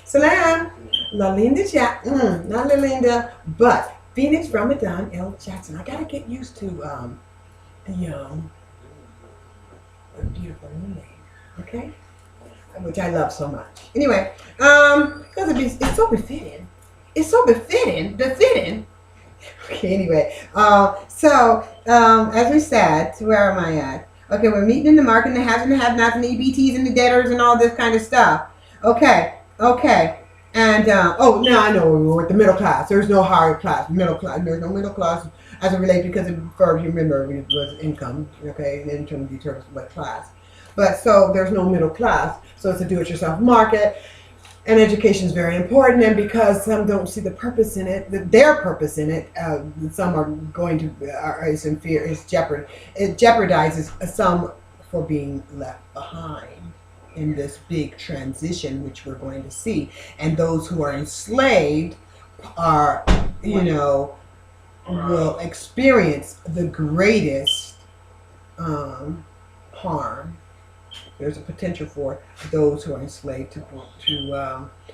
Salam. La Linda Jack. Not La Linda, but Phenix, Ramadan, LJacksun. I gotta get used to the beautiful new name. Okay? Which I love so much. Anyway, because it's so befitting. It's so befitting. Okay, anyway, as we said, where am I at? Okay, we're meeting in the market, and the haves and the have-nots, and the EBTs and the debtors and all this kind of stuff. Okay, and now I know we're with the middle class. There's no higher class, middle class. There's no middle class as it relates because it first, remember, it was income. Okay, in terms of determines what class. But so there's no middle class, so it's a do-it-yourself market. And education is very important, and because some don't see the purpose in it, their purpose in it, some are going to is in fear, is jeopard. It jeopardizes some for being left behind in this big transition, which we're going to see. And those who are enslaved are, will experience the greatest harm. There's a potential for those who are enslaved to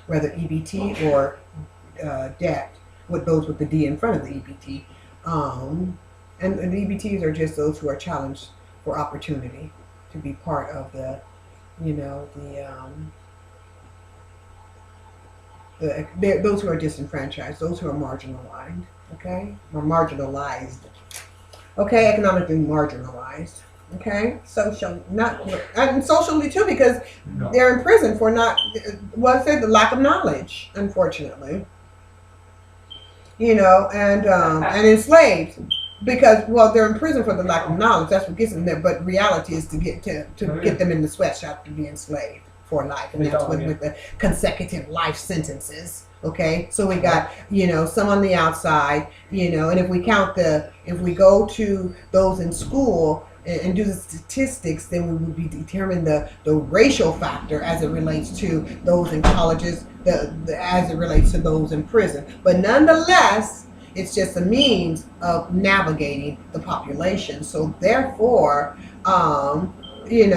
whether EBT or debt, with those with the D in front of the EBT. And the EBTs are just those who are challenged for opportunity to be part of those who are disenfranchised, those who are marginalized, economically marginalized. Okay, and socially too, because they're in prison for the lack of knowledge, unfortunately. And enslaved because they're in prison for the lack of knowledge. That's what gets them there. But reality is to get them in the sweatshop to be enslaved for life, and that's with the consecutive life sentences. Okay, so we got some on the outside, and if we go to those in school and do the statistics, then we would be determining the racial factor as it relates to those in colleges, as it relates to those in prison. But nonetheless, it's just a means of navigating the population. So therefore, navigating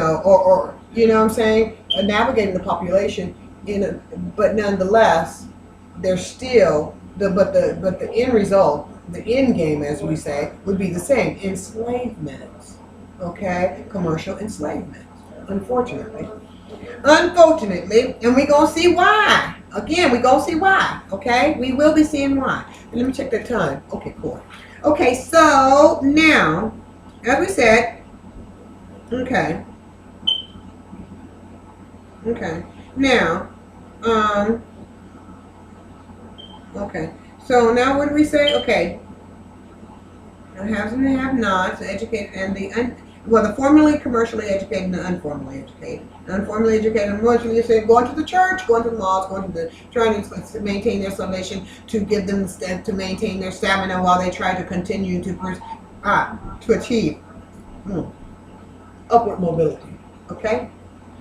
the population but nonetheless, there's still the end result, the end game, as we say, would be the same: enslavement. Okay, commercial enslavement, unfortunately, and we're gonna see why. Again, we're gonna see why. Okay, we will be seeing why. And let me check the time. Okay, cool. Okay, so now, as we said, okay, now, okay, so now what do we say? Okay, the haves and the have-nots, the educated and the formally, commercially educated and the unformally educated. Unformally educated and commercially educated, going to the church, going to the mosque, trying to maintain their salvation, to give them to maintain their stamina while they try to continue to achieve upward mobility. Okay,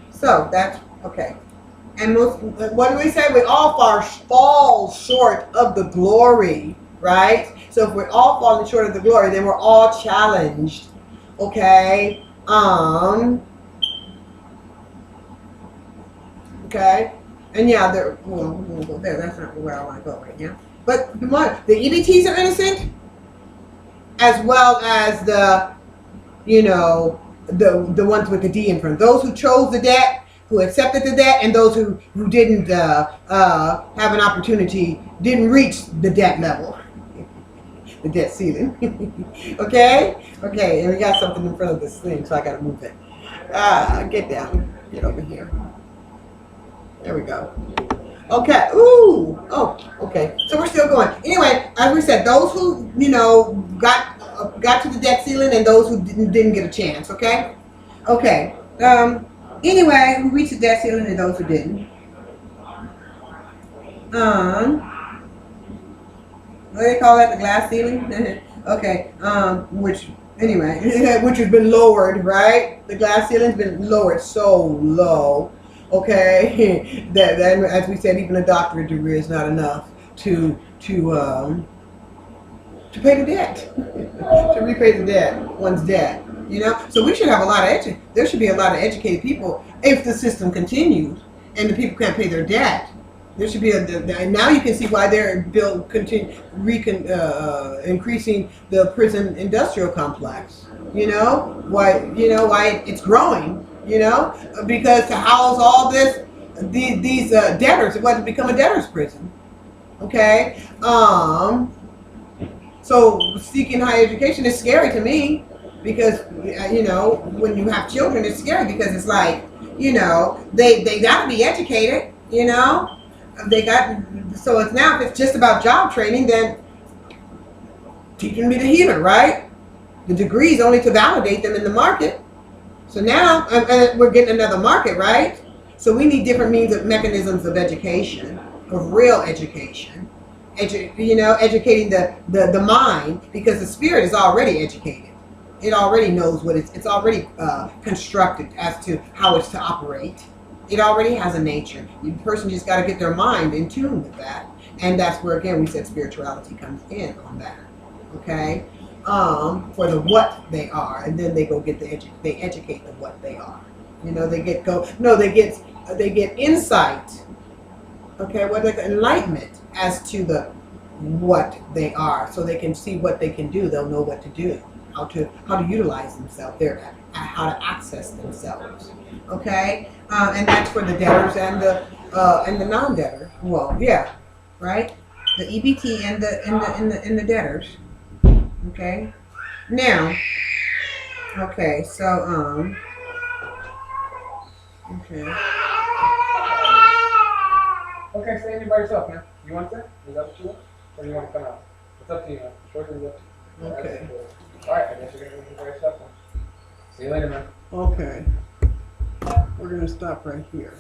so that's okay. And what do we say? We all fall short of the glory, right? So if we're all falling short of the glory, then we're all challenged. Okay. Okay. And yeah, we'll go there. That's not where I want to go right now. But the EBTs are innocent, as well as the ones with the D in front. Those who chose the debt, who accepted the debt, and those who didn't have an opportunity, didn't reach the debt level. The debt ceiling. Okay, and we got something in front of this thing, so I gotta move it. Get down, get over here. There we go. Okay. Okay. So we're still going. Anyway, as we said, those who got to the debt ceiling, and those who didn't get a chance. Okay. Anyway, who reached the debt ceiling, and those who didn't. What do they call that? The glass ceiling? Okay. Which has been lowered, right? The glass ceiling's been lowered so low. Okay. that as we said, even a doctorate degree is not enough to pay the debt, to repay the debt, one's debt. So we should have there should be a lot of educated people if the system continues and the people can't pay their debt. There should be and now you can see why they're increasing the prison industrial complex. Why it's growing. Because to house all these debtors, it wasn't become a debtor's prison. Okay. So seeking higher education is scary to me because when you have children, it's scary because it's like they got to be educated. So it's now if it's just about job training, then teach them to be the healer, right? The degree is only to validate them in the market. So now we're getting another market, right? So we need different mechanisms of education, of real education. Educating the mind, because the spirit is already educated. It already knows what it's already constructed as to how it's to operate. It already has a nature. The person just got to get their mind in tune with that. And that's where, again, we said spirituality comes in on that. Okay? For the what they are. And then they go get they educate the what they are. They get insight. Okay? Enlightenment as to the what they are. So they can see what they can do. They'll know what to do. How to utilize themselves. How to access themselves. Okay? And that's for the debtors and the non-debtor. Well, yeah, right. The EBT and the debtors. Okay. Now. Okay. So Okay. Okay, stay in here by yourself, man. You want that? Is that what you want, or do you want to come out? It's up to you, man. Short is up to you. Okay. All right. I guess you're gonna be by yourself, man. See you later, man. Okay. We're gonna stop right here.